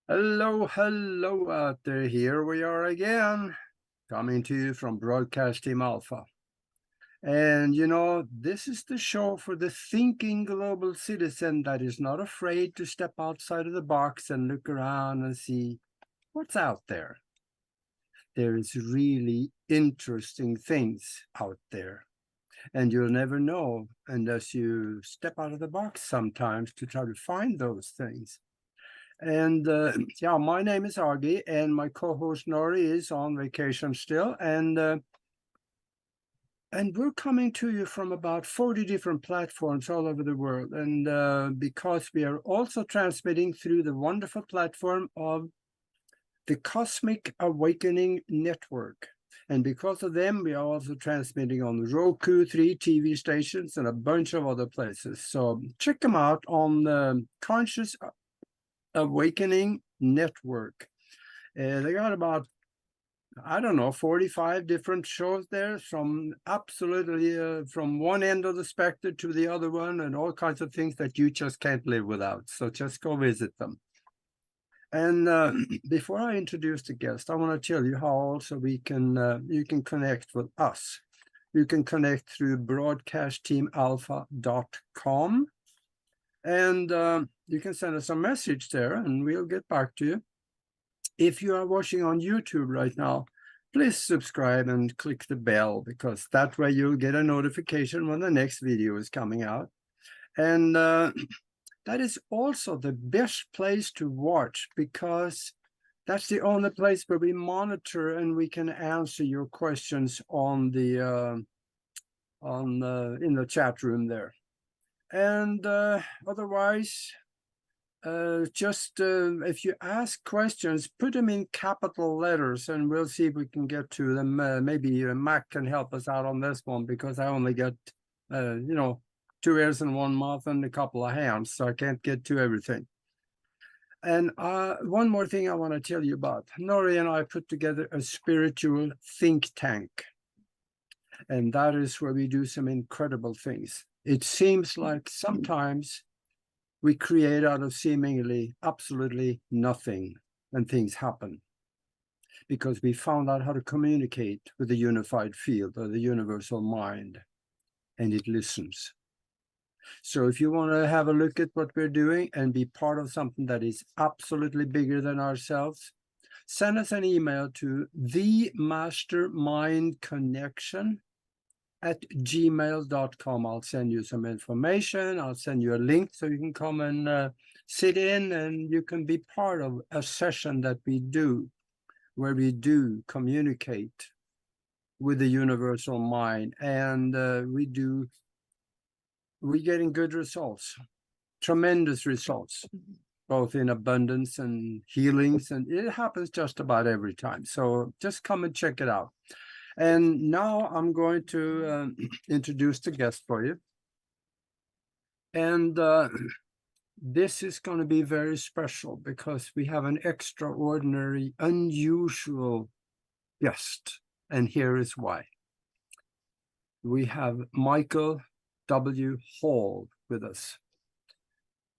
Hello, hello out there. Here we are again, coming to you from Broadcast Team Alpha. And this is the show for the thinking global citizen that is not afraid to step outside of the box and look around and see what's out there. There is really interesting things out there. And you'll never know unless you step out of the box sometimes to try to find those things. And yeah, my name is Augie, and my co-host Nori is on vacation still. And we're coming to you from about 40 different platforms all over the world. And because we are also transmitting through the wonderful platform of the Cosmic Awakening Network. And because of them, we are also transmitting on Roku, 3 TV stations, and a bunch of other places. So check them out on the Conscious Awakening Network. They got about, I don't know, 45 different shows there, from absolutely from one end of the spectrum to the other one, and all kinds of things that you just can't live without. So just go visit them. And before I introduce the guest, I want to tell you how also you can connect with us. You can connect through broadcastteamalpha.com, and you can send us a message there, and we'll get back to you. If you are watching on YouTube right now, please subscribe and click the bell, because that way you'll get a notification when the next video is coming out. And that is also the best place to watch, because that's the only place where we monitor and we can answer your questions on the in the chat room there. And otherwise, if you ask questions, put them in capital letters, and we'll see if we can get to them. Maybe Mac can help us out on this one, because I only got 2 ears and 1 mouth and a couple of hands, so I can't get to everything. And one more thing I want to tell you about. Nori and I put together a spiritual think tank, and that is where we do some incredible things. It seems like sometimes we create out of seemingly absolutely nothing, and things happen because we found out how to communicate with the unified field or the universal mind, and it listens. So if you want to have a look at what we're doing and be part of something that is absolutely bigger than ourselves, send us an email to themastermindconnection@gmail.com. I'll send you some information. I'll send you a link so you can come and sit in, and you can be part of a session that we do, where we do communicate with the universal mind, and we're getting good results, tremendous results, both in abundance and healings, and it happens just about every time. So just come and check it out. And now I'm going to introduce the guest for you. And this is going to be very special, because we have an extraordinary, unusual guest. And here is why. We have Michael W. Hall with us.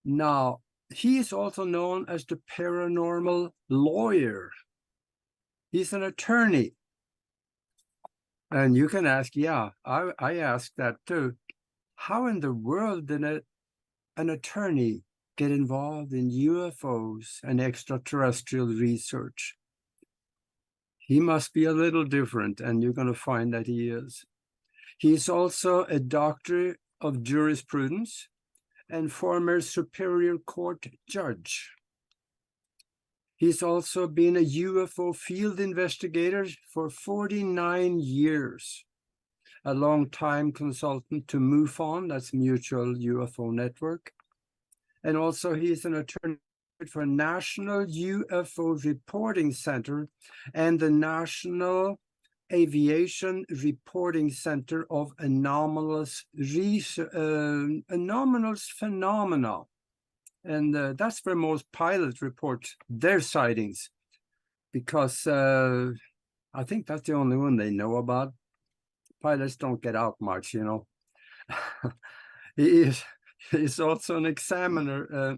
Now, he is also known as the paranormal lawyer. He's an attorney. And you can ask, yeah, I asked that too. How in the world did an attorney get involved in UFOs and extraterrestrial research? He must be a little different, and you're going to find that he is. He's also a doctor of jurisprudence and former Superior Court judge. He's also been a UFO field investigator for 49 years, a long-time consultant to MUFON, that's Mutual UFO Network. And also he's an attorney for National UFO Reporting Center and the National Aviation Reporting Center of Anomalous Phenomena. And that's where most pilots report their sightings, because I think that's the only one they know about. Pilots don't get out much, you know. He is also an examiner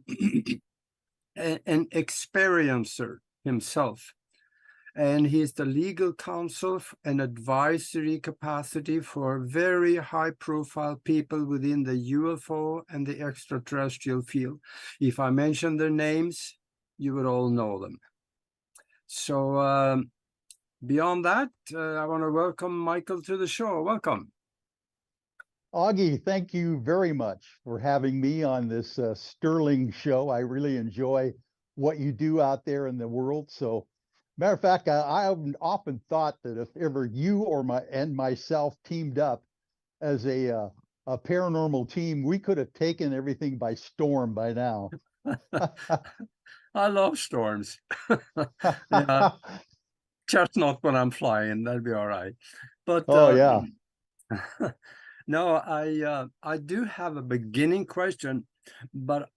an experiencer himself. And he's the legal counsel and advisory capacity for very high-profile people within the UFO and the extraterrestrial field. If I mention their names, you would all know them. So beyond that, I want to welcome Michael to the show. Welcome. Augie, thank you very much for having me on this sterling show. I really enjoy what you do out there in the world. So, matter of fact, I have often thought that if ever you or myself teamed up as a paranormal team, we could have taken everything by storm by now. I love storms. Yeah, just not when I'm flying. That'd be all right. But oh yeah. no, I do have a beginning question, but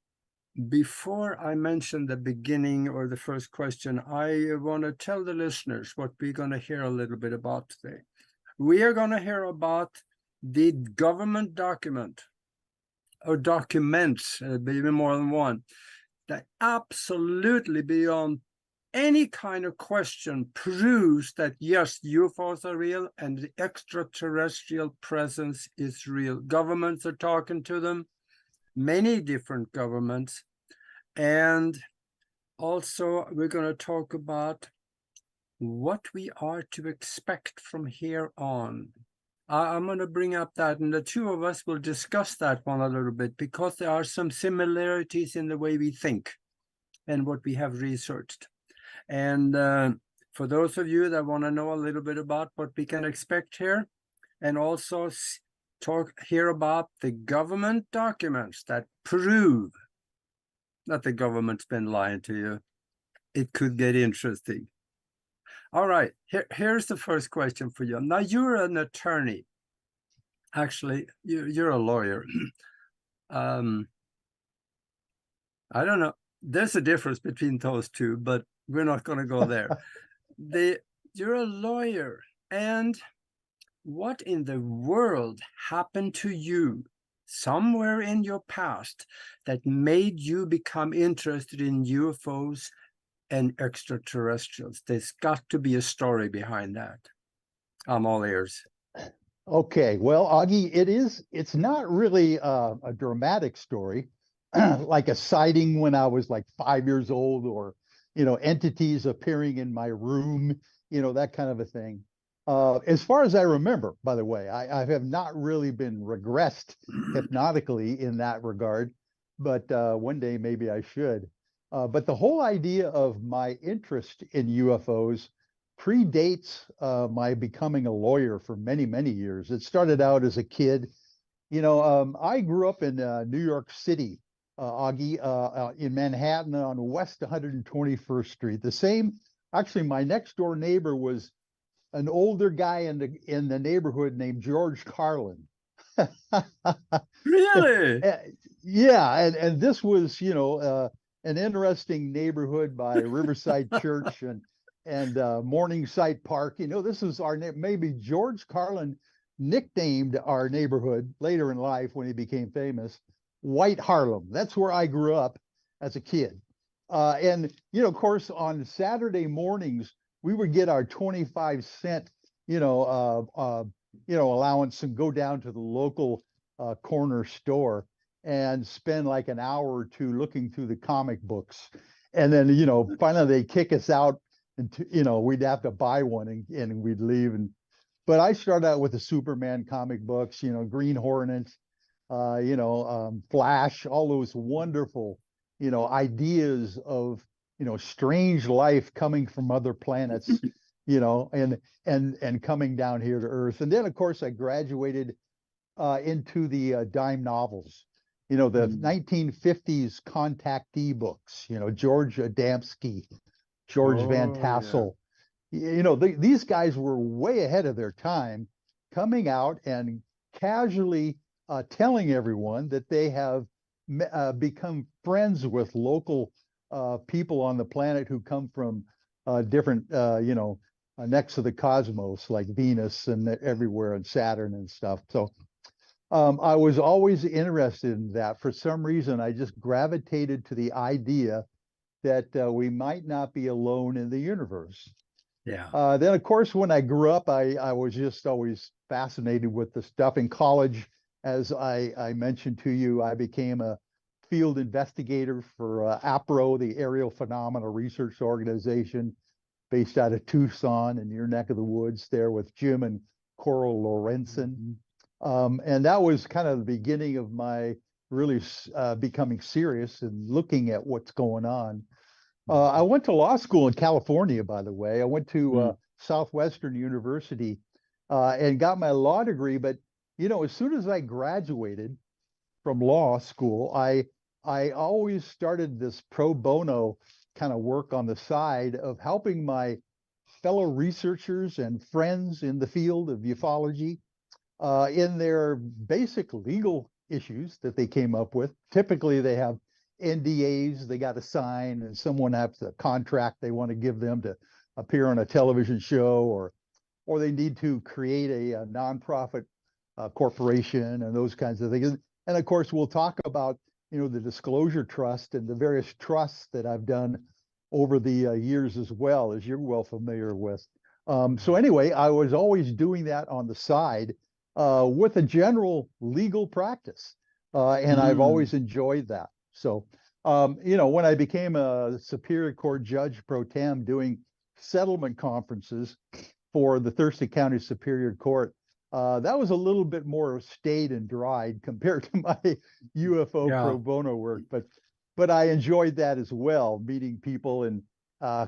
before I mention the beginning or the first question, I want to tell the listeners what we're going to hear a little bit about today. We are going to hear about the government document or documents, maybe more than one, that absolutely beyond any kind of question proves that yes, UFOs are real and the extraterrestrial presence is real. Governments are talking to them, many different governments. And also we're going to talk about what we are to expect from here on. I'm going to bring up that, and the two of us will discuss that one a little bit, because there are some similarities in the way we think and what we have researched. And for those of you that want to know a little bit about what we can expect here, and also hear about the government documents that prove that the government's been lying to you, it could get interesting. All right, here's the first question for you. Now, you're an attorney. Actually, you're a lawyer. I don't know. There's a difference between those two, but we're not going to go there. You're a lawyer, and what in the world happened to you somewhere in your past that made you become interested in UFOs and extraterrestrials? There's got to be a story behind that. I'm all ears. Okay, well, Augie, it's not really a dramatic story, like a sighting when I was like 5 years old, or, entities appearing in my room, that kind of a thing. As far as I remember, by the way, I have not really been regressed hypnotically in that regard, but one day maybe I should. But the whole idea of my interest in UFOs predates my becoming a lawyer for many, many years. It started out as a kid. I grew up in New York City, Augie, in Manhattan on West 121st Street. The same, actually, my next door neighbor was an older guy in the neighborhood named George Carlin. Really? Yeah, and this was, an interesting neighborhood by Riverside Church and Morningside Park. This is our name. Maybe George Carlin nicknamed our neighborhood later in life when he became famous, White Harlem. That's where I grew up as a kid. And, of course, on Saturday mornings, we would get our 25-cent, allowance and go down to the local corner store and spend like an hour or two looking through the comic books. And then, finally they kick us out, and, we'd have to buy one and we'd leave. But I started out with the Superman comic books, Green Hornet, Flash, all those wonderful, ideas of, strange life coming from other planets, and coming down here to Earth. And then, of course, I graduated into the dime novels, the 1950s contactee books, George Adamski, George Van Tassel. Yeah. These guys were way ahead of their time, coming out and casually telling everyone that they have become friends with local people on the planet who come from different, necks of the cosmos, like Venus and everywhere, and Saturn and stuff. So I was always interested in that. For some reason, I just gravitated to the idea that we might not be alone in the universe. Yeah. Then, of course, when I grew up, I was just always fascinated with the stuff. In college, as I mentioned to you, I became a field investigator for APRO, the Aerial Phenomena Research Organization, based out of Tucson in your neck of the woods there with Jim and Coral Lorenzen. And that was kind of the beginning of my really becoming serious and looking at what's going on. I went to law school in California, by the way. I went to Southwestern University and got my law degree. But, you know, as soon as I graduated from law school, I always started this pro bono kind of work on the side of helping my fellow researchers and friends in the field of ufology in their basic legal issues that they came up with. Typically, they have NDAs they got to sign, and someone has a contract they want to give them to appear on a television show, or they need to create a nonprofit corporation and those kinds of things. And of course, we'll talk about, you know, the disclosure trust and the various trusts that I've done over the years as well, as you're well familiar with. So anyway, I was always doing that on the side with a general legal practice, and I've always enjoyed that. So, you know, when I became a Superior Court judge pro tem doing settlement conferences for the Thurston County Superior Court, that was a little bit more staid and dried compared to my UFO pro bono work, but I enjoyed that as well, meeting people and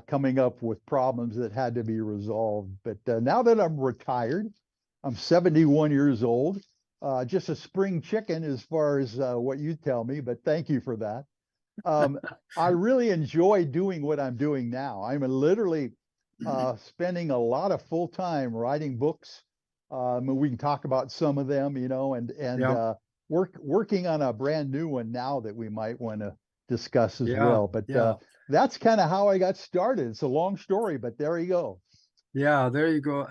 coming up with problems that had to be resolved. But now that I'm retired, I'm 71 years old, just a spring chicken as far as what you tell me, but thank you for that. I really enjoy doing what I'm doing now. I'm literally spending a lot of full time writing books. We can talk about some of them, you know, and working on a brand new one now that we might want to discuss as well. But that's kind of how I got started. It's a long story, but there you go. Yeah, there you go.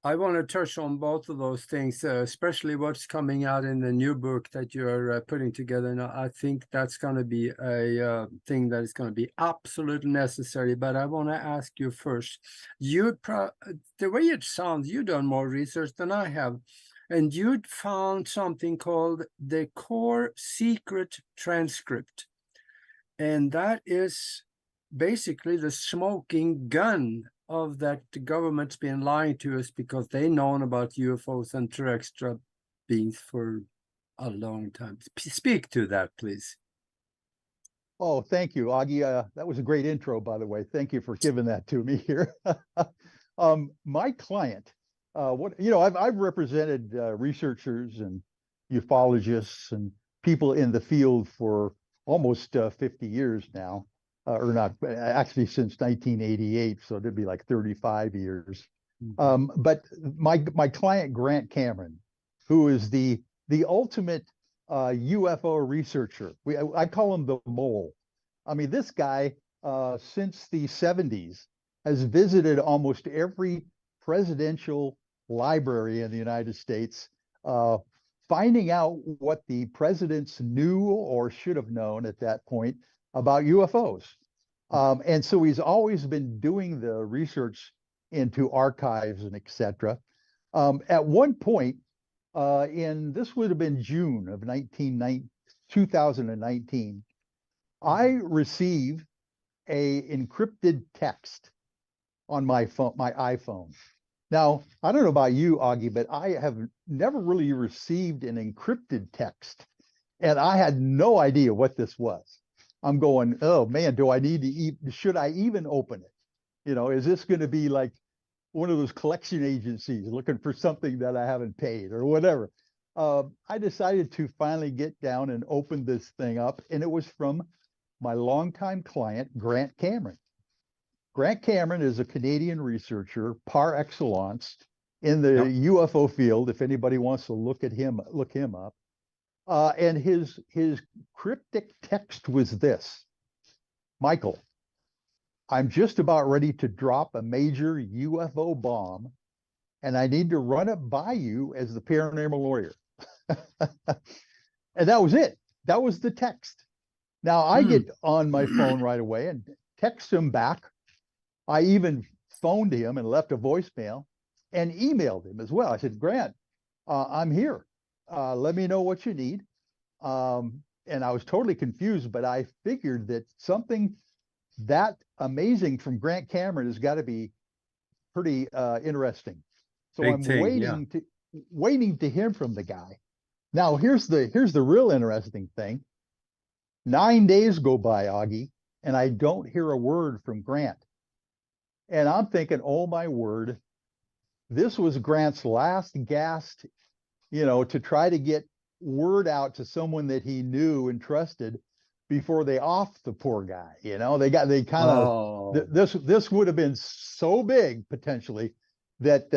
I want to touch on both of those things, especially what's coming out in the new book that you're putting together. Now, I think that's going to be a thing that is going to be absolutely necessary. But I want to ask you first, the way it sounds, you've done more research than I have, and you'd found something called the Core Secret Transcript. And that is basically the smoking gun of that the government's been lying to us because they've known about UFOs and terrestrial beings for a long time. Speak to that, please. Oh, thank you, Augie. That was a great intro, by the way. Thank you for giving that to me here. My client, I've represented researchers and ufologists and people in the field for almost 50 years now. Or not, actually since 1988, so it'd be like 35 years. But my client, Grant Cameron, who is the ultimate UFO researcher, I call him the mole. I mean, this guy, since the 70s, has visited almost every presidential library in the United States, finding out what the presidents knew or should have known at that point about UFOs. And so he's always been doing the research into archives and etc. At one point, this would have been June of 2019, I received a encrypted text on my phone, my iPhone. Now, I don't know about you, Augie, but I have never really received an encrypted text, and I had no idea what this was. I'm going, oh man, should I even open it? You know, is this going to be like one of those collection agencies looking for something that I haven't paid or whatever? I decided to finally get down and open this thing up, and it was from my longtime client, Grant Cameron. Grant Cameron is a Canadian researcher par excellence in the UFO field. If anybody wants to look him up. And his cryptic text was this: Michael, I'm just about ready to drop a major UFO bomb, and I need to run it by you as the paranormal lawyer. And that was it. That was the text. Now I get on my phone right away and text him back. I even phoned him and left a voicemail and emailed him as well. I said, Grant, I'm here. Let me know what you need. And I was totally confused, but I figured that something that amazing from Grant Cameron has got to be pretty interesting. So Big I'm thing, yeah. waiting to hear from the guy. Now here's the real interesting thing. 9 days go by, Augie, and I don't hear a word from Grant. And I'm thinking, oh my word, this was Grant's last gasp, to try to get word out to someone that he knew and trusted before they offed the poor guy. They kind of Oh, this would have been so big potentially that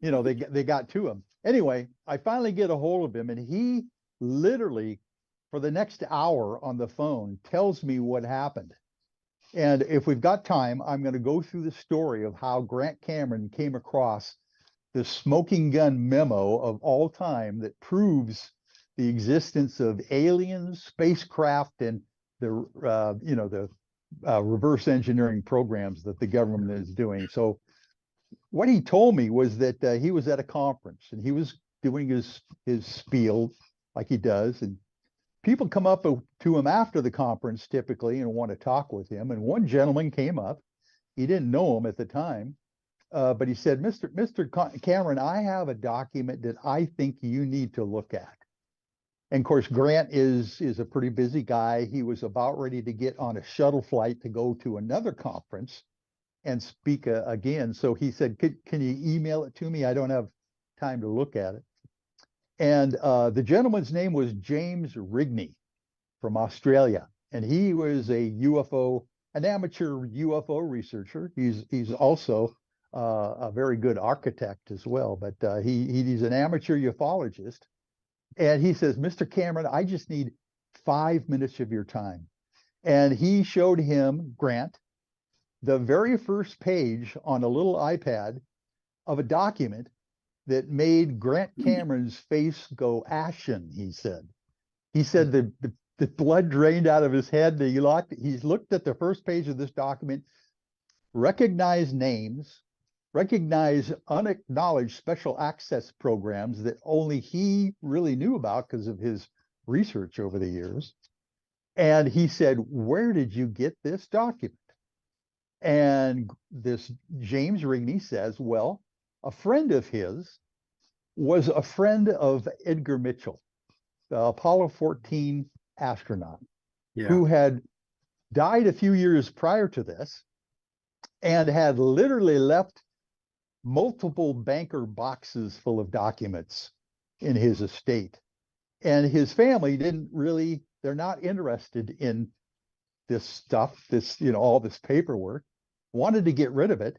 they got to him. Anyway, I finally get a hold of him, and he literally for the next hour on the phone tells me what happened. And if we've got time, I'm going to go through the story of how Grant Cameron came across the smoking gun memo of all time that proves the existence of aliens, spacecraft, and the reverse engineering programs that the government is doing. So what he told me was that he was at a conference and he was doing his spiel like he does, and people come up to him after the conference typically and want to talk with him. And one gentleman came up. He didn't know him at the time, but he said, Mr. Cameron, I have a document that I think you need to look at. And of course, Grant is a pretty busy guy. He was about ready to get on a shuttle flight to go to another conference and speak again. So he said, can you email it to me? I don't have time to look at it. And the gentleman's name was James Rigney from Australia. And he was an amateur UFO researcher. He's also a very good architect as well, but he's an amateur ufologist. And he says, Mr. Cameron, I just need 5 minutes of your time. And he showed him, Grant, the very first page on a little iPad of a document that made Grant Cameron's face go ashen, he said. He said the blood drained out of his head. He's looked at the first page of this document, recognized names, recognized unacknowledged special access programs that only he really knew about because of his research over the years. And he said, where did you get this document? And this James Rigney says, well, a friend of his was a friend of Edgar Mitchell, the Apollo 14 astronaut, who had died a few years prior to this and had literally left multiple banker boxes full of documents in his estate. And his family they're not interested in this stuff, all this paperwork, wanted to get rid of it.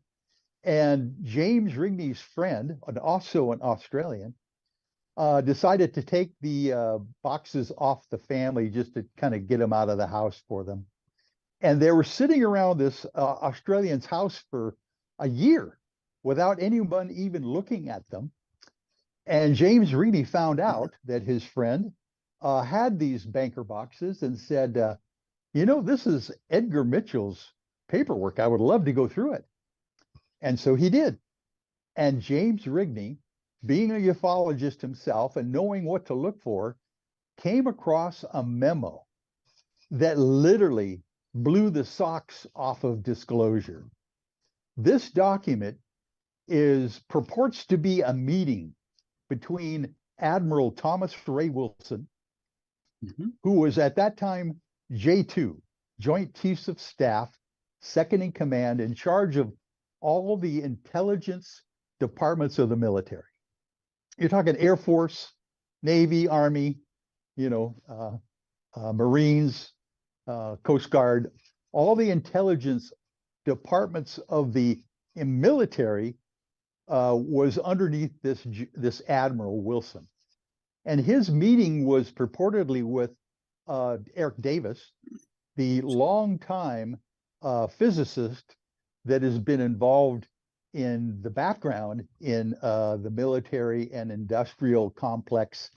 And James Rigney's friend, and also an Australian, decided to take the boxes off the family just to kind of get them out of the house for them. And they were sitting around this Australian's house for a year without anyone even looking at them. And James Rigney found out that his friend had these banker boxes and said, this is Edgar Mitchell's paperwork. I would love to go through it. And so he did. And James Rigney, being a ufologist himself and knowing what to look for, came across a memo that literally blew the socks off of disclosure. This document purports to be a meeting between Admiral Thomas Ray Wilson, who was at that time J2, Joint Chiefs of Staff, second in command, in charge of all the intelligence departments of the military. You're talking Air Force, Navy, Army, Marines, Coast Guard, all the intelligence departments of the military was underneath this Admiral Wilson. And his meeting was purportedly with Eric Davis, the longtime physicist that has been involved in the background in the military and industrial complex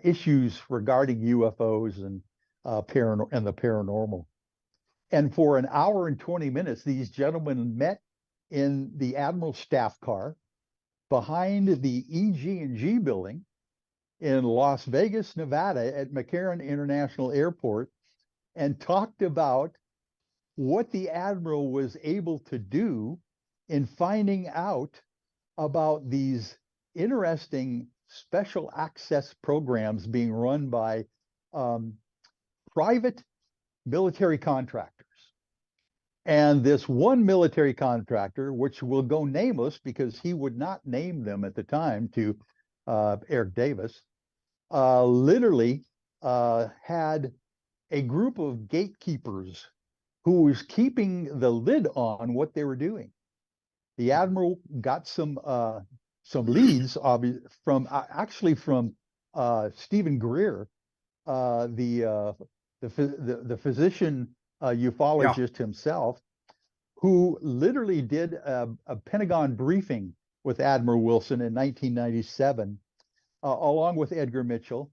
issues regarding UFOs and and the paranormal. And for an hour and 20 minutes, these gentlemen met in the Admiral staff car behind the EG&G building in Las Vegas, Nevada at McCarran International Airport and talked about what the Admiral was able to do in finding out about these interesting special access programs being run by private military contractors. And this one military contractor, which will go nameless because he would not name them at the time to Eric Davis, literally had a group of gatekeepers who was keeping the lid on what they were doing. The Admiral got some leads from actually from Stephen Greer, the physician ufologist himself, who literally did a Pentagon briefing with Admiral Wilson in 1997, along with Edgar Mitchell,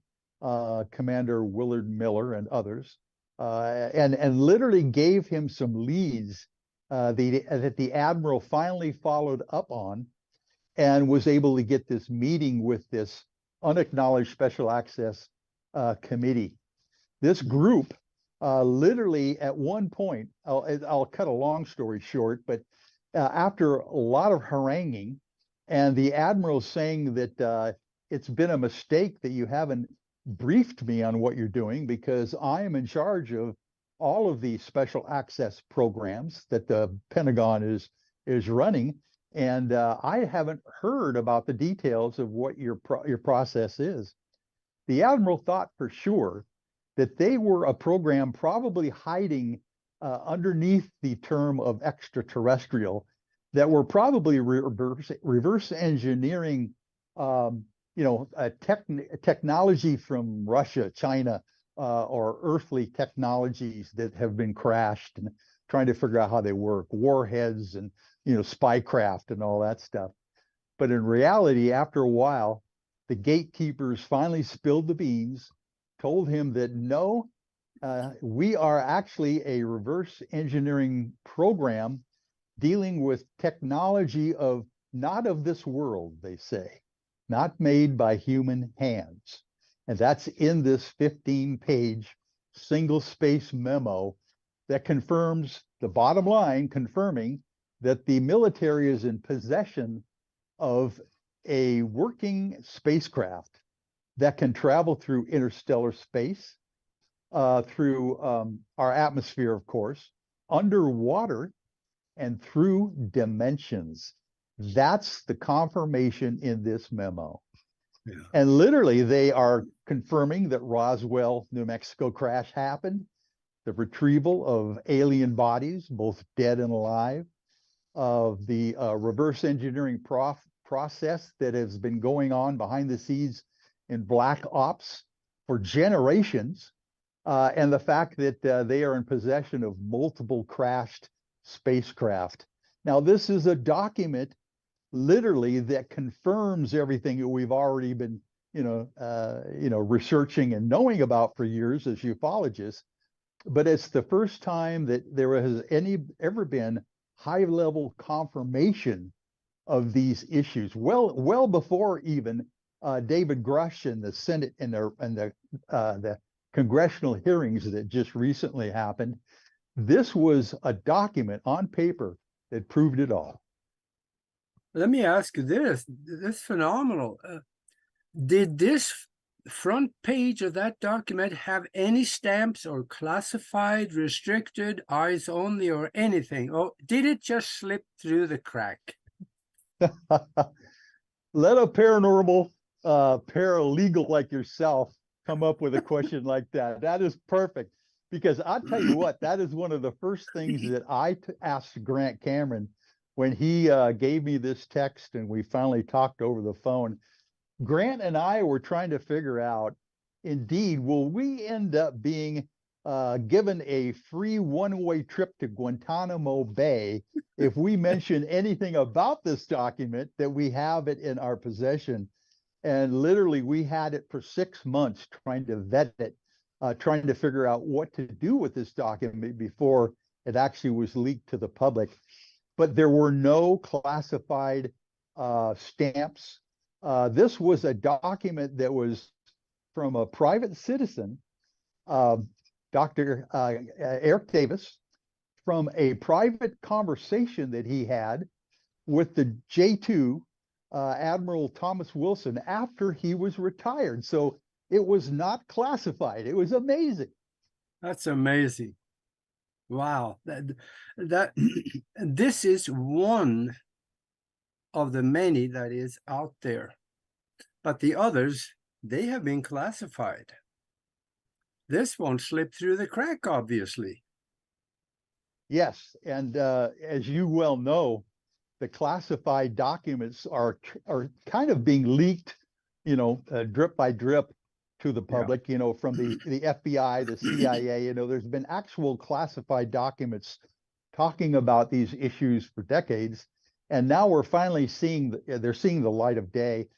Commander Willard Miller, and others, and literally gave him some leads that the Admiral finally followed up on and was able to get this meeting with this unacknowledged special access committee. This group literally at one point, I'll cut a long story short, but after a lot of haranguing and the Admiral saying that it's been a mistake that you haven't briefed me on what you're doing because I am in charge of all of these special access programs that the Pentagon is running, and I haven't heard about the details of what your process is. The Admiral thought for sure that they were a program probably hiding underneath the term of extraterrestrial that were probably reverse engineering technology from Russia, China, or earthly technologies that have been crashed, and trying to figure out how they work, warheads and spycraft and all that stuff. But in reality, after a while, the gatekeepers finally spilled the beans, told him that no, we are actually a reverse engineering program dealing with technology of not of this world, they say, not made by human hands. And that's in this 15-page single-space memo that confirms the bottom line, confirming that the military is in possession of a working spacecraft that can travel through interstellar space, through our atmosphere, of course, underwater, and through dimensions. That's the confirmation in this memo. Yeah. And literally, they are confirming that Roswell, New Mexico crash happened, the retrieval of alien bodies, both dead and alive, of the reverse engineering process that has been going on behind the scenes in black ops for generations, and the fact that they are in possession of multiple crashed spacecraft. Now, this is a document literally that confirms everything that we've already been, researching and knowing about for years as ufologists. But it's the first time that there has ever been high-level confirmation of these issues. Well before even David Grush and the Senate and the congressional hearings that just recently happened. This was a document on paper that proved it all. Let me ask you this. That's phenomenal. Did this front page of that document have any stamps or classified, restricted, eyes only, or anything? Or did it just slip through the crack? Let a paranormal paralegal like yourself come up with a question like that. That is perfect, because I'll tell you what, that is one of the first things that I asked Grant Cameron when he gave me this text and we finally talked over the phone. Grant and I were trying to figure out, indeed, will we end up being given a free one-way trip to Guantanamo Bay if we mention anything about this document, that we have it in our possession? And literally, we had it for 6 months trying to vet it trying to figure out what to do with this document before it actually was leaked to the public. But there were no classified stamps. This was a document that was from a private citizen, Dr. Eric Davis, from a private conversation that he had with the J2 Admiral Thomas Wilson after he was retired. So it was not classified. It was amazing. That's amazing. Wow. That this is one of the many that is out there. But the others, they have been classified. This won't slip through the crack, obviously. Yes, and as you well know, the classified documents are kind of being leaked, drip by drip to the public, from the FBI, the CIA. There's been actual classified documents talking about these issues for decades, and now we're finally they're seeing the light of day.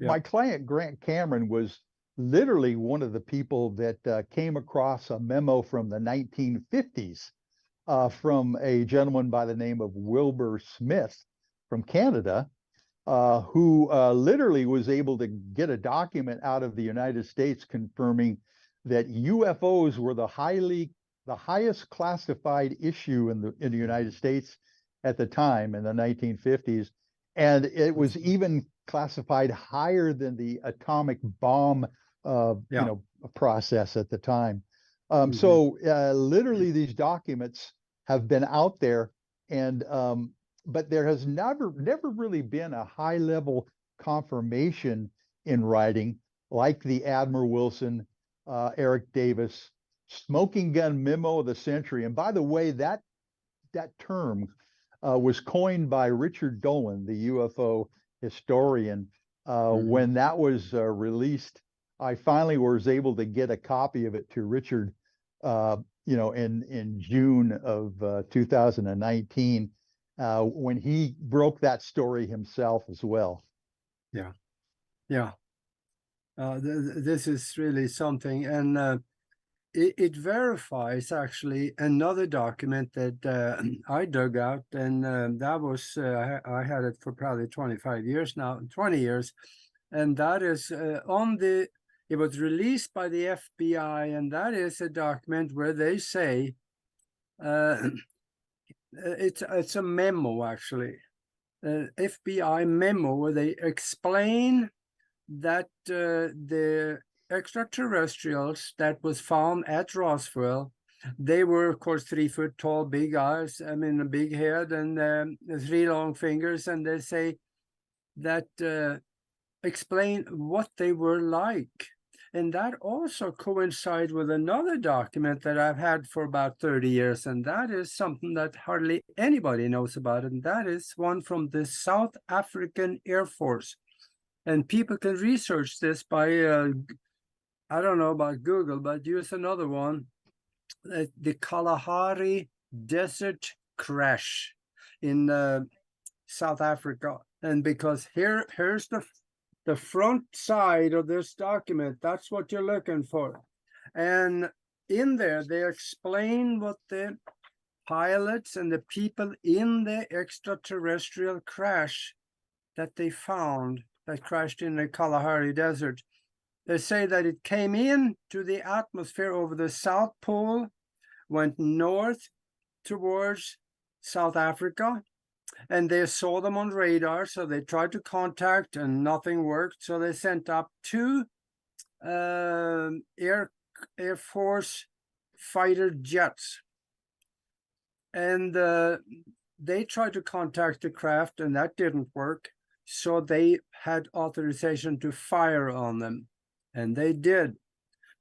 My client Grant Cameron was literally one of the people that came across a memo from the 1950s from a gentleman by the name of Wilbur Smith from Canada, who literally was able to get a document out of the United States confirming that UFOs were the highest classified issue in the United States at the time in the 1950s, and it was even classified higher than the atomic bomb process at the time. So literally these documents have been out there, and but there has never really been a high level confirmation in writing like the Admiral Wilson, Eric Davis, smoking gun memo of the century. And by the way, that term was coined by Richard Dolan, the UFO historian. When that was released, I finally was able to get a copy of it to Richard, in June of 2019, when he broke that story himself as well. This is really something, and it verifies actually another document that I dug out, and that was I had it for probably 25 years now, 20 years, and that is it was released by the FBI, and that is a document where they say it's a memo, actually, FBI memo, where they explain that the extraterrestrials that was found at Roswell, they were, of course, 3 foot tall, big eyes, a big head, and 3 long fingers, and they say that explain what they were like. And that also coincides with another document that I've had for about 30 years, and that is something that hardly anybody knows about, and that is one from the South African Air Force. And people can research this by, I don't know about Google, but use another one, the Kalahari Desert Crash in South Africa. And because here's the front side of this document, that's what you're looking for. And in there, they explain what the pilots and the people in the extraterrestrial crash that they found, that crashed in the Kalahari Desert. They say that it came into the atmosphere over the South Pole, went north towards South Africa, and they saw them on radar, so they tried to contact and nothing worked. So they sent up 2 Air Force fighter jets, and they tried to contact the craft, and that didn't work. So they had authorization to fire on them, and they did.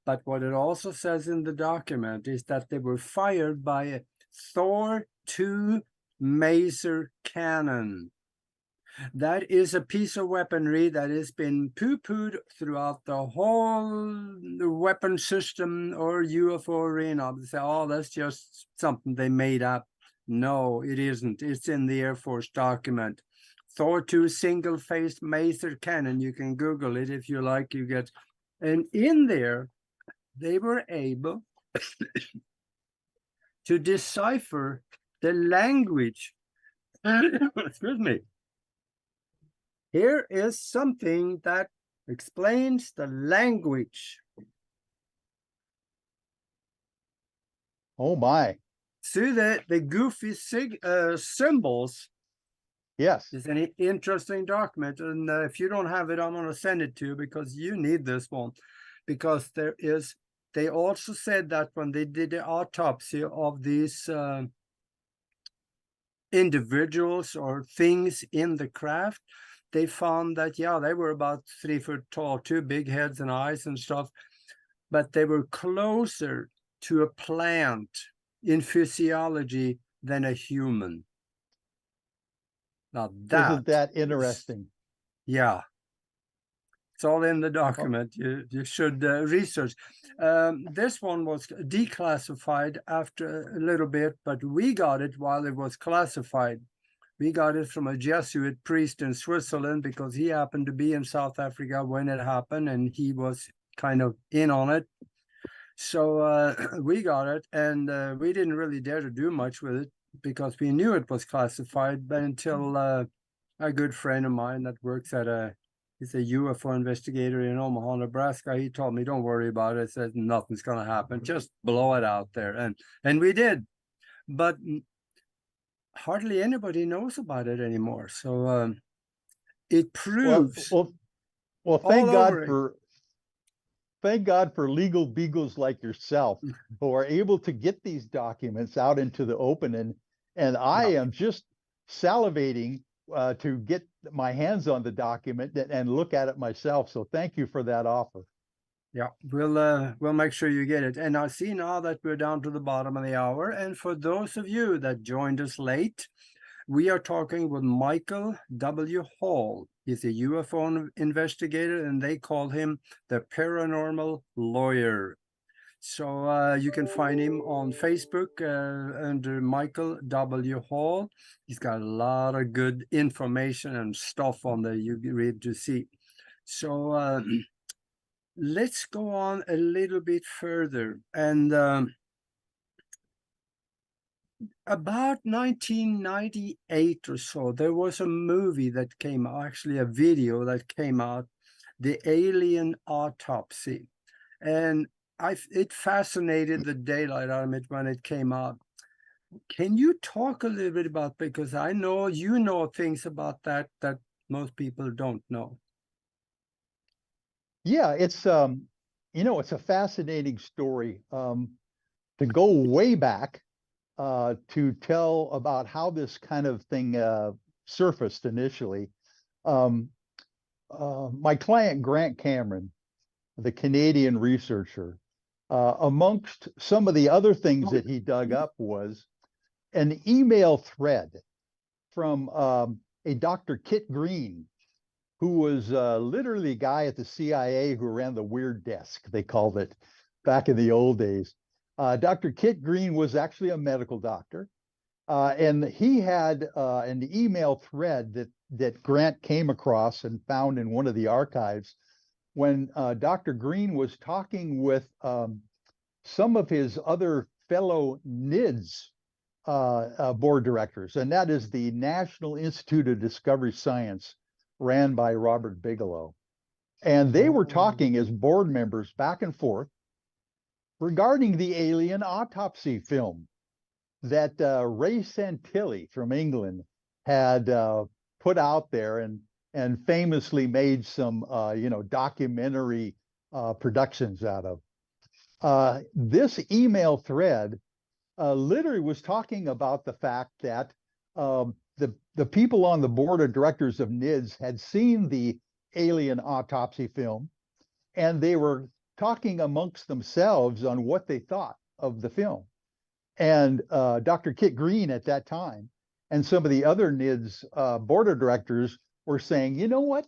But what it also says in the document is that they were fired by a Thor 2 Maser cannon. That is a piece of weaponry that has been poo-pooed throughout the whole weapon system or UFO arena. They say, oh, that's just something they made up. No, it isn't. It's in the Air Force document. Thor 2 single-faced Maser cannon. You can Google it if you like. You get, and in there, they were able to decipher the language. Excuse me. Here is something that explains the language. Oh my. See the goofy symbols. Yes. It's an interesting document, and if you don't have it, I'm going to send it to you because you need this one. Because there is, they also said that when they did the autopsy of these individuals or things in the craft, they found that, yeah, they were about 3 foot tall, 2 big heads and eyes and stuff, but they were closer to a plant in physiology than a human. Now Isn't that is, interesting? yeah, it's all in the document. You should research. This one was declassified after a little bit, but we got it while it was classified. We got it from a Jesuit priest in Switzerland because he happened to be in South Africa when it happened, and he was kind of in on it. So we got it, and we didn't really dare to do much with it because we knew it was classified, but until a good friend of mine that works at he's a UFO investigator in Omaha, Nebraska. He told me, don't worry about it. Said nothing's going to happen. Just blow it out there. And we did. But hardly anybody knows about it anymore. So it proves well, all over thank God for legal beagles like yourself who are able to get these documents out into the open. And I am just salivating to get my hands on the document and look at it myself. So thank you for that offer. Yeah, we'll make sure you get it. And I see now that we're down to the bottom of the hour. And for those of you that joined us late, we are talking with Michael W. Hall. He's a UFO investigator, and they call him the paranormal lawyer. So you can find him on Facebook under Michael W. Hall. He's got a lot of good information and stuff on there you read to see. So let's go on a little bit further. And about 1998 or so, there was a movie that came out, actually a video that came out, The Alien Autopsy. And it fascinated the daylight out of me when it came out. Can you talk a little bit about, because I know you know things about that most people don't know. Yeah, it's it's a fascinating story. To go way back to tell about how this kind of thing surfaced initially. My client Grant Cameron, the Canadian researcher, amongst some of the other things that he dug up was an email thread from a Dr. Kit Green, who was literally a guy at the CIA who ran the weird desk, they called it back in the old days. Dr. Kit Green was actually a medical doctor, and he had an email thread that Grant came across and found in one of the archives when Dr. Green was talking with some of his other fellow NIDS board directors, and that is the National Institute of Discovery Science, ran by Robert Bigelow. And they were talking as board members back and forth regarding the alien autopsy film that Ray Santilli from England had put out there and famously made some documentary productions out of. This email thread literally was talking about the fact that the people on the board of directors of NIDS had seen the alien autopsy film, and they were talking amongst themselves on what they thought of the film. And Dr. Kit Green at that time and some of the other NIDS board of directors were saying, you know what?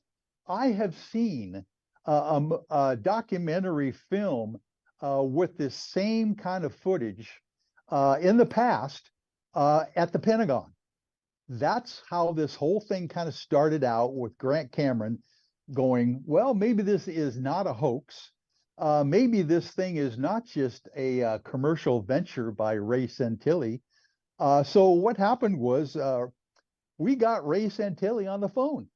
I have seen a documentary film with this same kind of footage in the past at the Pentagon. That's how this whole thing kind of started out, with Grant Cameron going, well, maybe this is not a hoax. maybe this thing is not just a commercial venture by Ray Santilli. So what happened was we got Ray Santilli on the phone.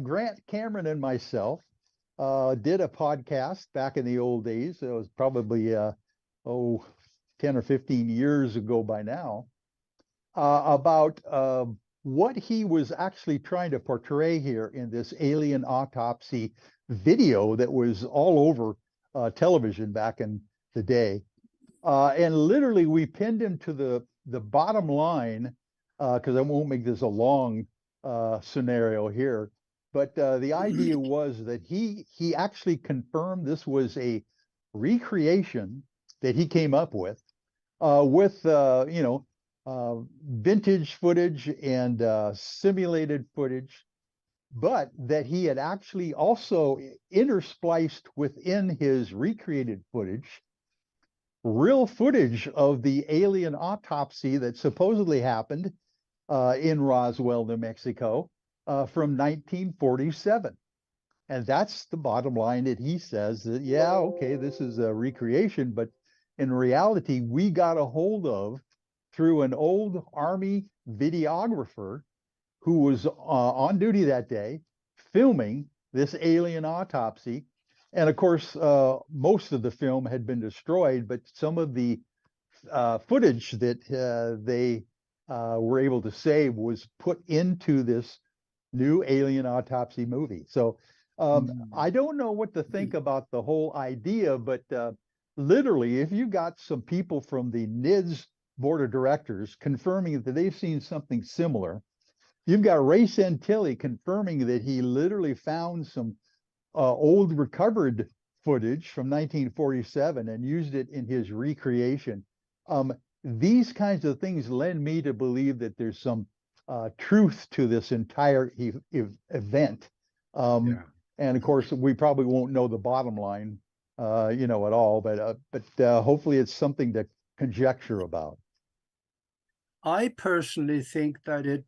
Grant Cameron and myself did a podcast back in the old days. It was probably 10 or 15 years ago by now, about what he was actually trying to portray here in this alien autopsy video that was all over television back in the day. And literally we pinned him to the bottom line, because I won't make this a long scenario here, but the idea was that he actually confirmed this was a recreation that he came up with vintage footage and simulated footage, but that he had actually also interspliced within his recreated footage real footage of the alien autopsy that supposedly happened in Roswell, New Mexico, from 1947. And that's the bottom line, that he says that, yeah, okay, this is a recreation, but in reality, we got a hold of through an old Army videographer who was on duty that day, filming this alien autopsy. And of course, most of the film had been destroyed, but some of the footage that they were able to save was put into this new alien autopsy movie. So I don't know what to think about the whole idea, but literally, if you got some people from the NIDS board of directors confirming that they've seen something similar, you've got Ray Santilli confirming that he literally found some old recovered footage from 1947 and used it in his recreation. These kinds of things lend me to believe that there's some truth to this entire event. And of course, we probably won't know the bottom line, at all, but hopefully it's something to conjecture about. I personally think that it,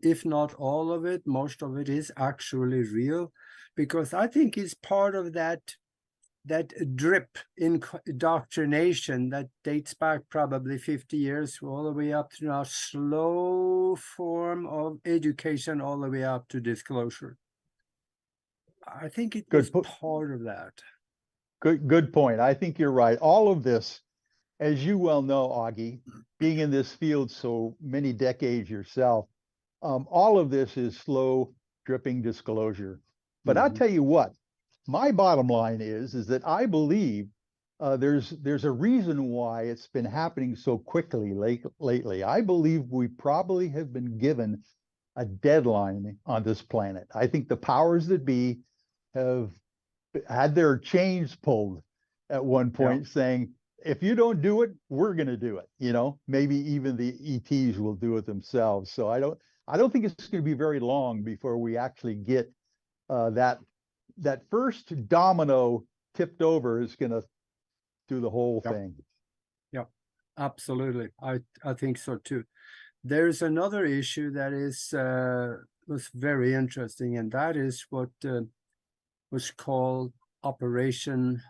if not all of it, most of it is actually real, because I think it's part of that drip indoctrination that dates back probably 50 years all the way up to now, slow form of education all the way up to disclosure. I think it was part of that. Good point. I think you're right. All of this, as you well know, Augie, being in this field so many decades yourself, all of this is slow, dripping disclosure. But I'll tell you what, my bottom line is that I believe there's a reason why it's been happening so quickly lately. I believe we probably have been given a deadline on this planet. I think the powers that be have had their chains pulled at one point, saying, if you don't do it, we're going to do it. Maybe even the ETs will do it themselves. So I don't think it's going to be very long before we actually get that first domino tipped over is going to do the whole thing. Yeah, absolutely. I think so too. There's another issue that is was very interesting, and that is what was called Operation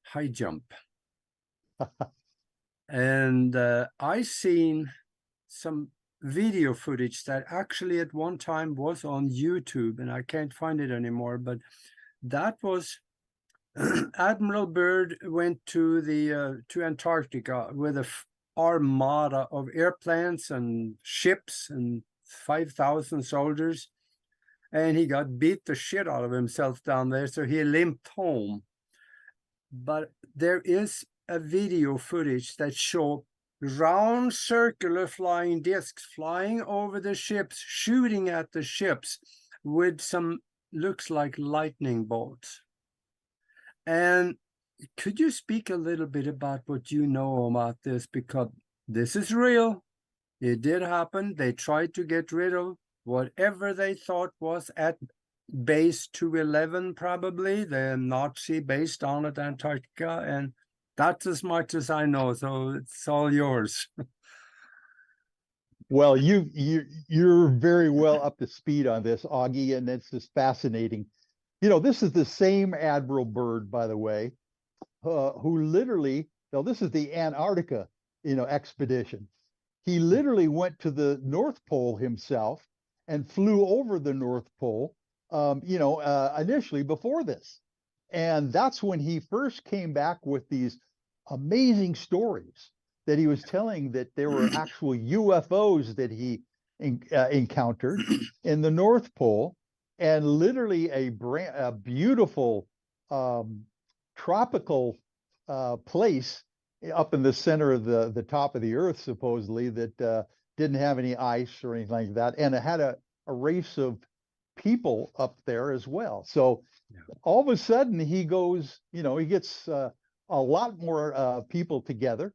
High Jump. And I seen some video footage that actually at one time was on YouTube, and I can't find it anymore, but that was Admiral Byrd went to the to Antarctica with a armada of airplanes and ships and 5,000 soldiers, and he got beat the shit out of himself down there, so he limped home. But there is a video footage that show round circular flying discs flying over the ships, shooting at the ships with some looks like lightning bolts. And could you speak a little bit about what you know about this? Because this is real. It did happen. They tried to get rid of whatever they thought was at base 211, probably the Nazi base down at Antarctica, and that's as much as I know. So it's all yours. Well, you're very well up to speed on this, Augie, and it's just fascinating. this is the same Admiral Byrd, by the way, who literally, now this is the Antarctica, expedition. He literally went to the North Pole himself and flew over the North Pole, initially before this. And that's when he first came back with these amazing stories that he was telling, that there were actual UFOs that he encountered in the North Pole, and literally a beautiful tropical place up in the center of the top of the earth, supposedly, that didn't have any ice or anything like that, and it had a race of people up there as well. So all of a sudden he goes, he gets a lot more people together,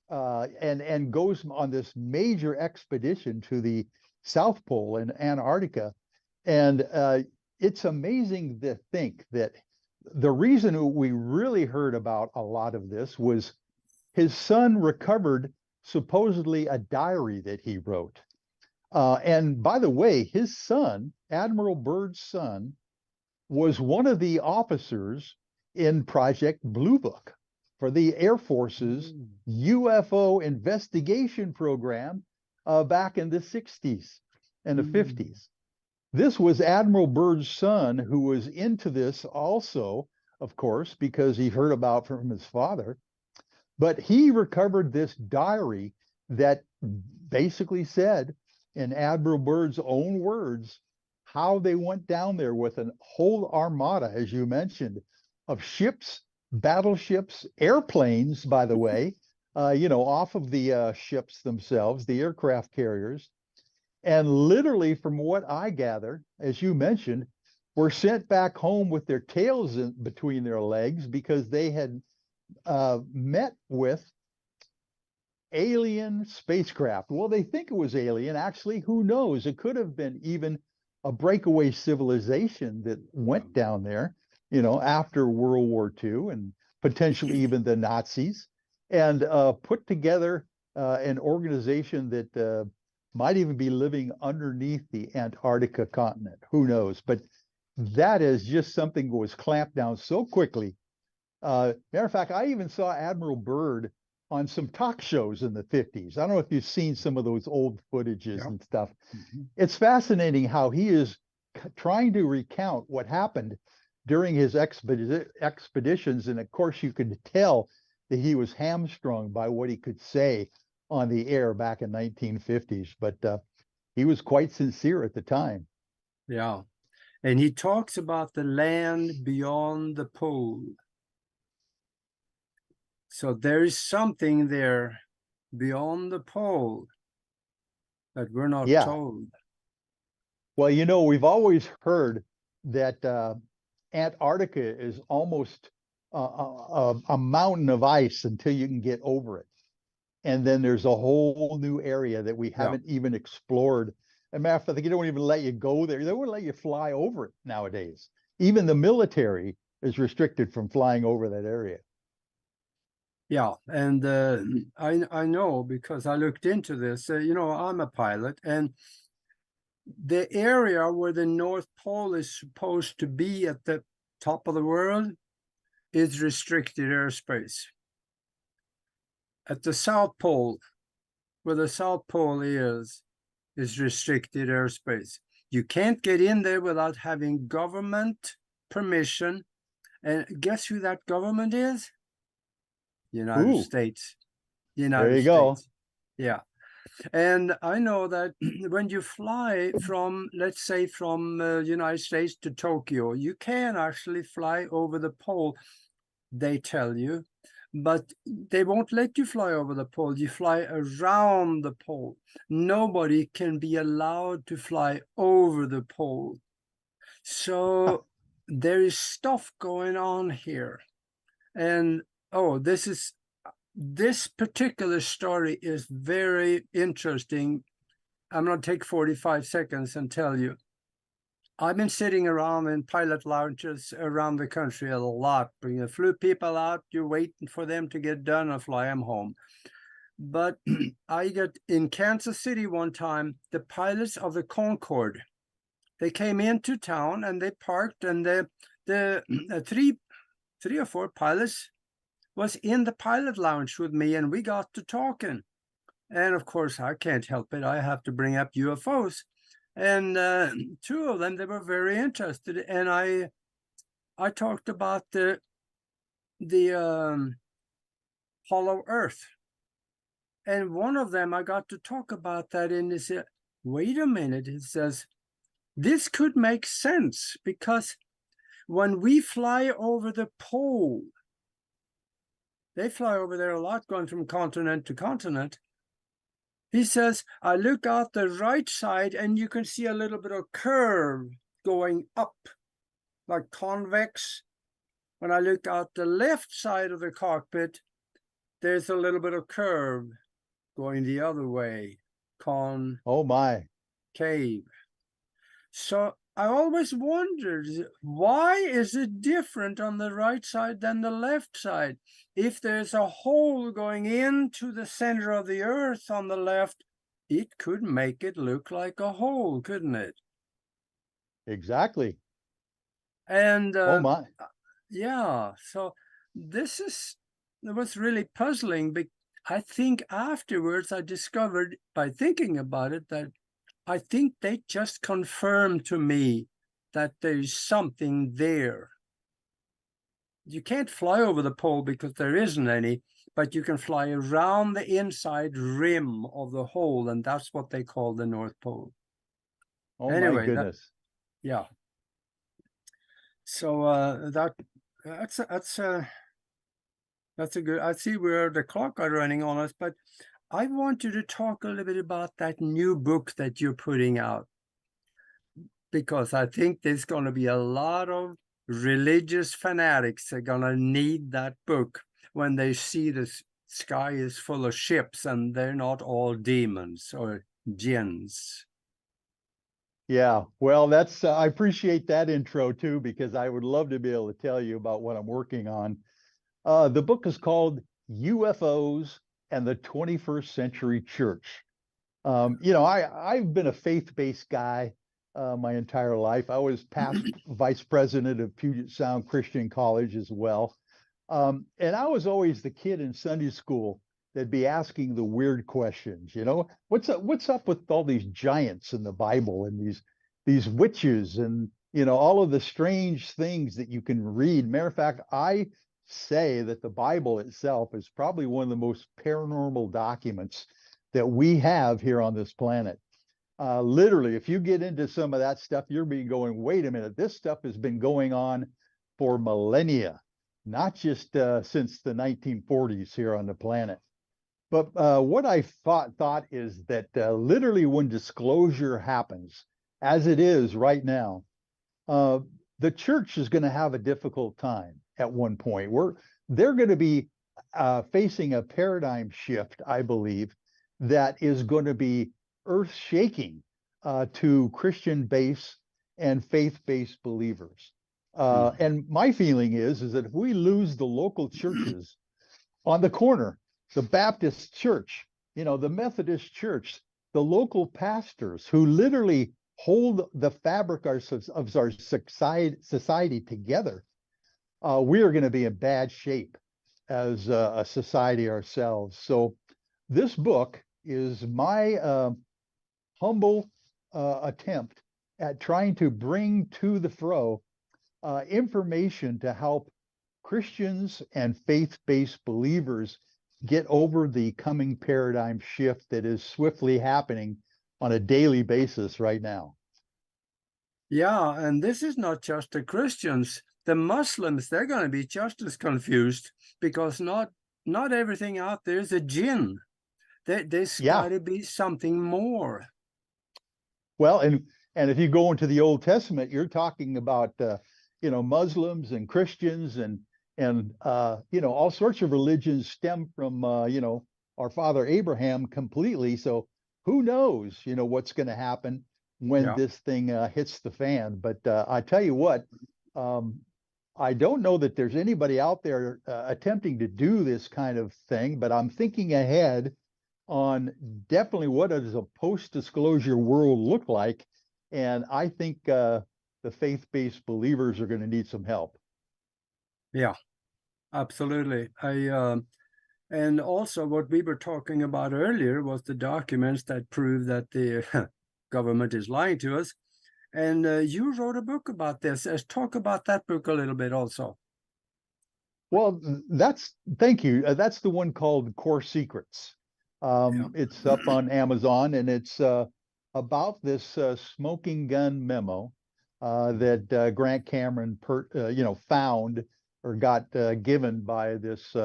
and goes on this major expedition to the South Pole in Antarctica. And it's amazing to think that the reason we really heard about a lot of this was his son recovered supposedly a diary that he wrote. And by the way, his son, Admiral Byrd's son, was one of the officers in Project Blue Book for the Air Force's UFO investigation program back in the 60s and the 50s. This was Admiral Byrd's son, who was into this also, of course, because he heard about from his father. But he recovered this diary that basically said, in Admiral Byrd's own words, how they went down there with a whole armada, as you mentioned, of ships, battleships, airplanes, by the way, off of the ships themselves, the aircraft carriers. And literally, from what I gather, as you mentioned, were sent back home with their tails between their legs, because they had met with alien spacecraft. Well, they think it was alien. Actually, who knows? It could have been even a breakaway civilization that went down there, after World War II, and potentially even the Nazis, and put together an organization that might even be living underneath the Antarctica continent. Who knows? But that is just something that was clamped down so quickly. Matter of fact, I even saw Admiral Byrd on some talk shows in the 50s. I don't know if you've seen some of those old footages and stuff. It's fascinating how he is trying to recount what happened during his expeditions. And of course, you could tell that he was hamstrung by what he could say on the air back in 1950s. But he was quite sincere at the time. Yeah. And he talks about the land beyond the pole. So there is something there beyond the pole that we're not told. Well, we've always heard that Antarctica is almost a mountain of ice until you can get over it. And then there's a whole new area that we haven't even explored. As a matter of fact, they don't even let you go there. They wouldn't let you fly over it nowadays. Even the military is restricted from flying over that area. Yeah, and I know, because I looked into this. I'm a pilot, and the area where the North Pole is supposed to be at the top of the world is restricted airspace. At the South Pole, where the South Pole is restricted airspace. You can't get in there without having government permission. And guess who that government is? United States. There you go. Yeah. And I know that when you fly from, let's say, from United States to Tokyo, you can actually fly over the pole, they tell you, but they won't let you fly over the pole. You fly around the pole. Nobody can be allowed to fly over the pole. So there is stuff going on here. And this particular story is very interesting. I'm going to take 45 seconds and tell you. I've been sitting around in pilot lounges around the country a lot. You flew people out, you're waiting for them to get done and fly them home. But I got in Kansas City one time, the pilots of the Concorde, they came into town and they parked, and the three or four pilots was in the pilot lounge with me, and we got to talking. And of course, I can't help it. I have to bring up UFOs. And two of them, they were very interested. And I talked about the hollow earth. And one of them, I got to talk about that, and he said, wait a minute, it says, this could make sense, because when we fly over the pole, they fly over there a lot, going from continent to continent. He says, I look out the right side and you can see a little bit of curve going up, like convex. When I look out the left side of the cockpit, there's a little bit of curve going the other way, Oh my. concave. So I always wondered, why is it different on the right side than the left side? If there's a hole going into the center of the earth on the left, it could make it look like a hole, couldn't it? Exactly. And Oh my. yeah, so it was really puzzling. But I think afterwards I discovered, by thinking about it, that I think they just confirmed to me that there's something there. You can't fly over the pole because there isn't any, but you can fly around the inside rim of the hole, and that's what they call the North Pole. Oh my Anyway, goodness. yeah. So that's a good. I see where the clock are running on us, but I want you to talk a little bit about that new book that you're putting out, because I think there's going to be a lot of religious fanatics that are going to need that book when they see the sky is full of ships and they're not all demons or jinns. Yeah, well, that's I appreciate that intro too, because I would love to be able to tell you about what I'm working on. The book is called UFOs and the 21st Century Church. I've been a faith-based guy my entire life. I was past vice president of Puget Sound Christian College as well. And I was always the kid in Sunday school that'd be asking the weird questions, what's up with all these giants in the Bible and these witches and all of the strange things that you can read. Matter of fact, I say that the Bible itself is probably one of the most paranormal documents that we have here on this planet. Literally, if you get into some of that stuff, you're being going, wait a minute, this stuff has been going on for millennia, not just since the 1940s here on the planet. But what I thought is that literally when disclosure happens, as it is right now, the church is going to have a difficult time at one point. They're going to be facing a paradigm shift, I believe, that is going to be earth-shaking to Christian-based and faith-based believers. And my feeling is that if we lose the local churches on the corner, the Baptist church, the Methodist church, the local pastors who literally hold the fabric of our society together, we are going to be in bad shape as a society ourselves. So this book is my humble attempt at trying to bring to the fro information to help Christians and faith-based believers get over the coming paradigm shift that is swiftly happening on a daily basis right now. Yeah, and this is not just the Christians. The Muslims, they're going to be just as confused, because not everything out there is a jinn. There's got to be something more. Well, and if you go into the Old Testament, you're talking about Muslims and Christians and all sorts of religions stem from our father Abraham completely. So who knows what's going to happen when this thing hits the fan. But I tell you what, I don't know that there's anybody out there attempting to do this kind of thing, but I'm thinking ahead on definitely what does a post-disclosure world look like. And I think the the faith-based believers are going to need some help. Yeah, absolutely. And also what we were talking about earlier was the documents that prove that the government is lying to us. And you wrote a book about this. Let's talk about that book a little bit also. Well, thank you. That's the one called Core Secrets. Yeah. It's up on Amazon, and it's about this smoking gun memo that Grant Cameron, found or got given by this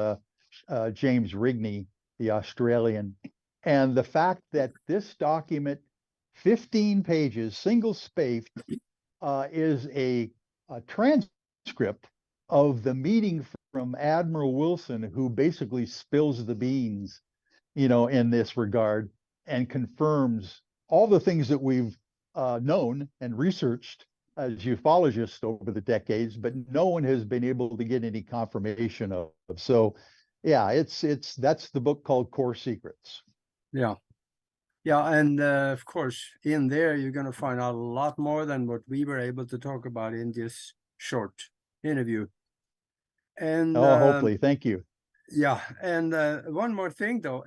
James Rigney, the Australian. And the fact that this document, 15 pages, single spaced, is a transcript of the meeting from Admiral Wilson, who basically spills the beans, in this regard, and confirms all the things that we've known and researched as ufologists over the decades, but no one has been able to get any confirmation of. So, yeah, that's the book called Core Secrets. Yeah. Yeah, and of course, in there, you're going to find out a lot more than what we were able to talk about in this short interview. And hopefully, thank you. Yeah, and one more thing, though.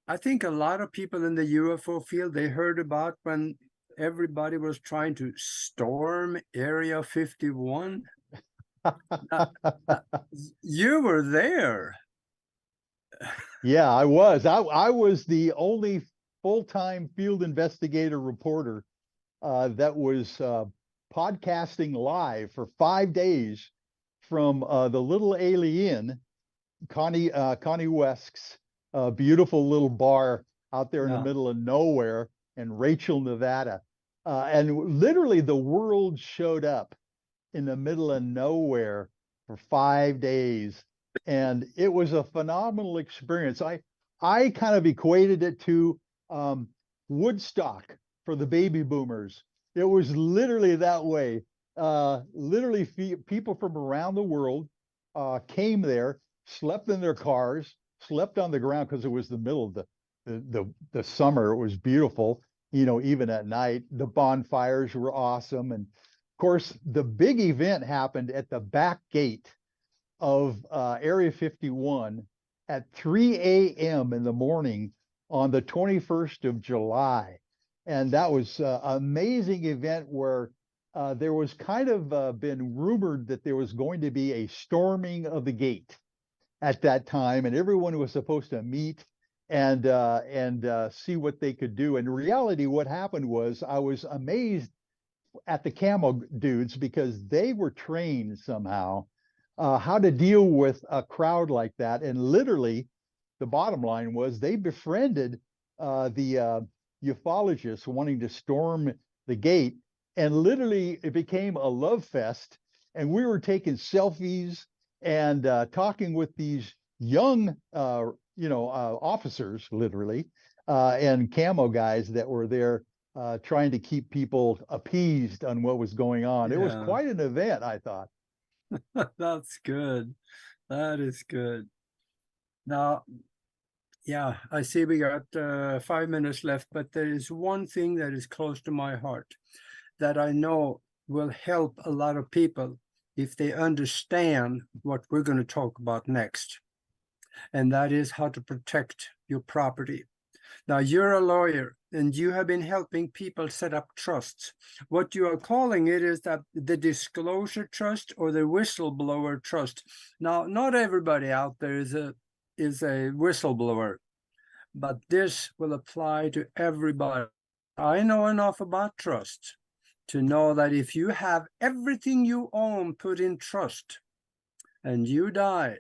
I think a lot of people in the UFO field, they heard about when everybody was trying to storm Area 51. You were there. Yeah, I was. I was the only full-time field investigator reporter that was podcasting live for 5 days from the Little Alien, Connie West's beautiful little bar out there in the middle of nowhere in Rachel, Nevada. And literally the world showed up in the middle of nowhere for 5 days. And it was a phenomenal experience. I kind of equated it to Woodstock for the baby boomers. It was literally that way. Literally people from around the world came there, slept in their cars, slept on the ground because it was the middle of the summer. It was beautiful, even at night. The bonfires were awesome. And of course, the big event happened at the back gate of Area 51 at 3 a.m. in the morning on the 21st of July. And that was an amazing event where there was kind of been rumored that there was going to be a storming of the gate at that time, and everyone was supposed to meet and see what they could do. In reality, what happened was I was amazed at the camo dudes because they were trained somehow how to deal with a crowd like that. And literally, the bottom line was they befriended the ufologists wanting to storm the gate, and literally it became a love fest. And we were taking selfies and talking with these young, officers, literally, and camo guys that were there trying to keep people appeased on what was going on. It was quite an event, I thought. That's good. That is good. Now, yeah, I see we got 5 minutes left, but there is one thing that is close to my heart that I know will help a lot of people if they understand what we're going to talk about next. And that is how to protect your property. Now, you're a lawyer and you have been helping people set up trusts. What you are calling it is that the disclosure trust or the whistleblower trust. Now, not everybody out there is a whistleblower, but this will apply to everybody. I know enough about trust to know that if you have everything you own put in trust and you die,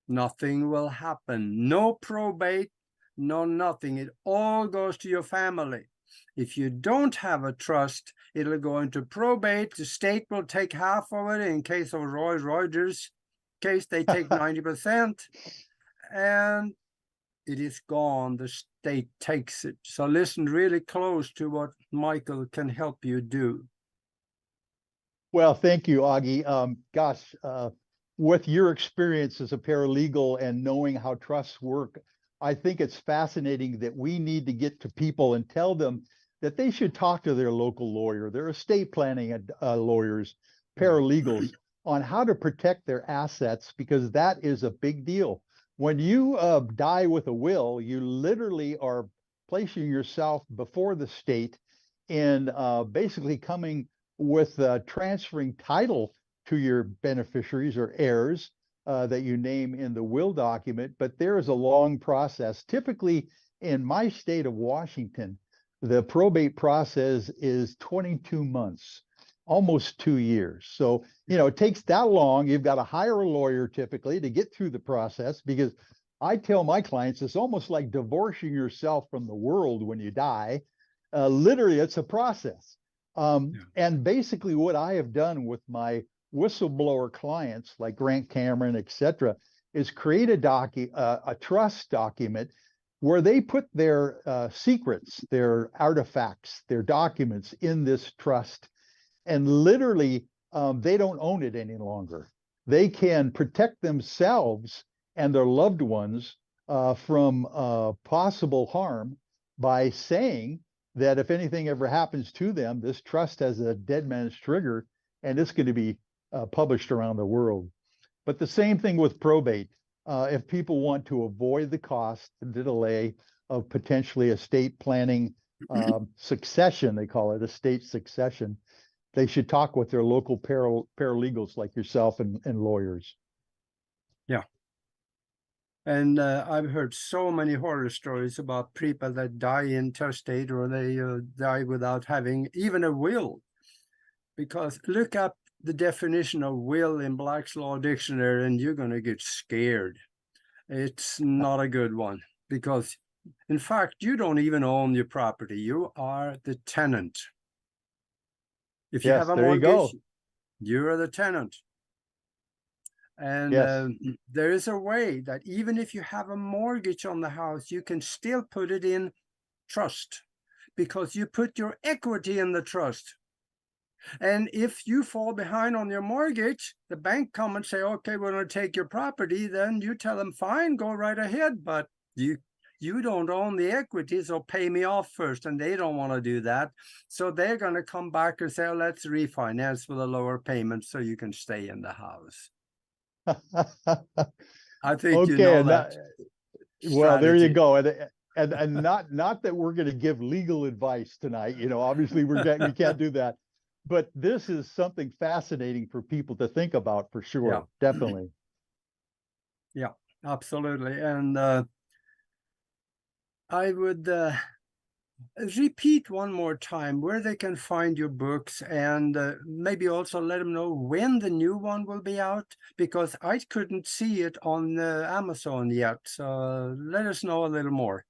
nothing will happen. No probate, no nothing. It all goes to your family. If you don't have a trust, it'll go into probate. The state will take half of it. In case of Roy Rogers' case, they take 90%. And it is gone. The state takes it. So listen really close to what Michael can help you do. Well, thank you, Augie. With your experience as a paralegal and knowing how trusts work, I think it's fascinating that we need to get to people and tell them that they should talk to their local lawyer, their estate planning lawyers, paralegals, on how to protect their assets, because that is a big deal. When you die with a will, you literally are placing yourself before the state in basically coming with transferring title to your beneficiaries or heirs that you name in the will document. But there is a long process. Typically, in my state of Washington, the probate process is 22 months, almost 2 years. So, it takes that long. You've got to hire a lawyer typically to get through the process, because I tell my clients it's almost like divorcing yourself from the world when you die. Literally, it's a process. And basically what I have done with my whistleblower clients like Grant Cameron, et cetera, is create a trust document where they put their secrets, their artifacts, their documents in this trust. And literally, they don't own it any longer. They can protect themselves and their loved ones from possible harm by saying that if anything ever happens to them, this trust has a dead man's trigger, and it's going to be published around the world. But the same thing with probate. If people want to avoid the cost, the delay of potentially estate planning succession, they call it estate succession, they should talk with their local paralegals like yourself and lawyers. Yeah. And I've heard so many horror stories about people that die intestate, or they die without having even a will. Because look up the definition of will in Black's Law Dictionary and you're going to get scared. It's not a good one, because in fact, you don't even own your property. You are the tenant. If you have a there you go. mortgage, you're the tenant. And Yes. there is a way that even if you have a mortgage on the house, you can still put it in trust, because you put your equity in the trust. And if you fall behind on your mortgage, the bank come and say, okay, we're going to take your property. Then you tell them, fine, go right ahead. But you don't own the equity, so pay me off first. And they don't want to do that. So they're going to come back and say, oh, let's refinance with a lower payment so you can stay in the house. I think Okay, you know that. Well, there you strategy. go. And not that we're going to give legal advice tonight. Obviously we can't do that. But this is something fascinating for people to think about, for sure. Yeah. Definitely. Yeah, absolutely. And I would repeat one more time where they can find your books, and maybe also let them know when the new one will be out, because I couldn't see it on Amazon yet. So let us know a little more.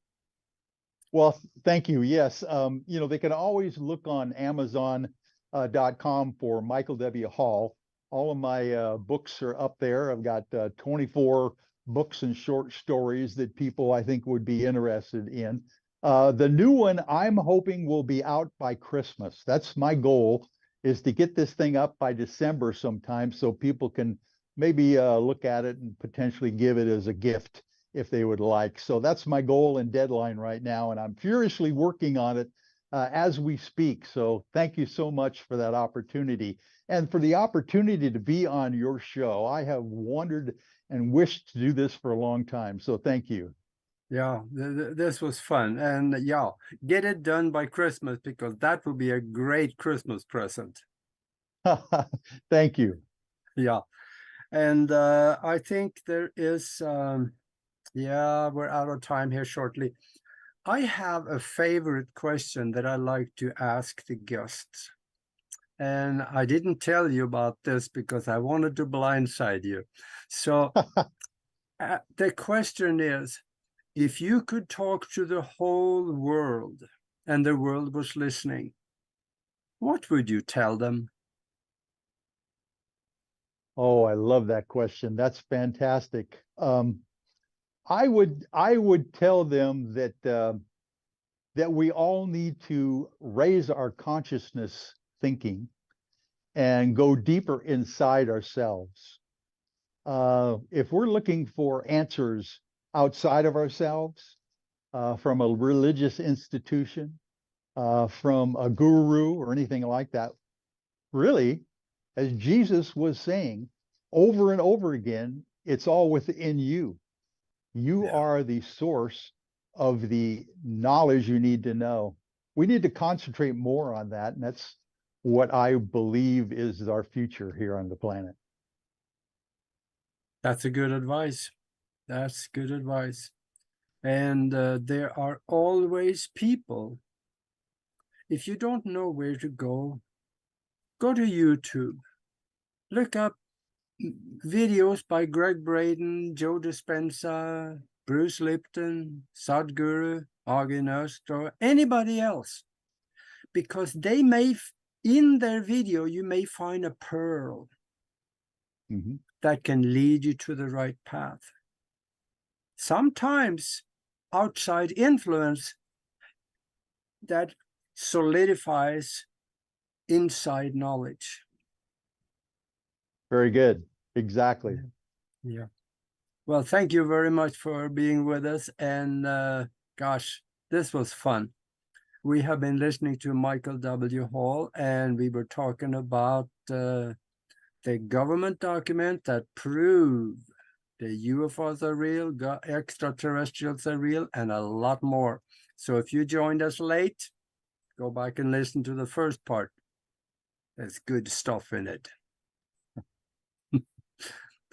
Well, thank you. Yes. They can always look on Amazon.com for Michael W. Hall. All of my books are up there. I've got 24 books and short stories that people I think would be interested in. The new one I'm hoping will be out by Christmas. That's my goal, is to get this thing up by December sometime, so people can maybe look at it and potentially give it as a gift if they would like. So that's my goal and deadline right now, and I'm furiously working on it as we speak. So thank you so much for that opportunity, and for the opportunity to be on your show. I have wondered and wished to do this for a long time. So thank you. Yeah, this was fun. And yeah, get it done by Christmas, because that will be a great Christmas present. Thank you. Yeah. And I think there is, yeah, we're out of time here shortly. I have a favorite question that I like to ask the guests. And I didn't tell you about this because I wanted to blindside you. So the question is, if you could talk to the whole world and the world was listening, what would you tell them? Oh, I love that question. That's fantastic. I would tell them that we all need to raise our consciousness thinking and go deeper inside ourselves. If we're looking for answers outside of ourselves, from a religious institution, from a guru or anything like that. Really, as Jesus was saying over and over again, it's all within you. You Yeah. are the source of the knowledge you need to know. We need to concentrate more on that. And that's what I believe is our future here on the planet. That's a good advice. That's good advice. And there are always people. If you don't know where to go to YouTube. Look up videos by Greg Braden, Joe Dispenza, Bruce Lipton, Sadhguru, Agi Nostro, anybody else. Because they may, in their video, you may find a pearl that can lead you to the right path. Sometimes outside influence that solidifies inside knowledge. Very good. Exactly. Yeah. Well, thank you very much for being with us. And gosh, this was fun. We have been listening to Michael W. Hall, and we were talking about the government document that prove the UFOs are real, extraterrestrials are real, and a lot more. So if you joined us late, go back and listen to the first part. There's good stuff in it.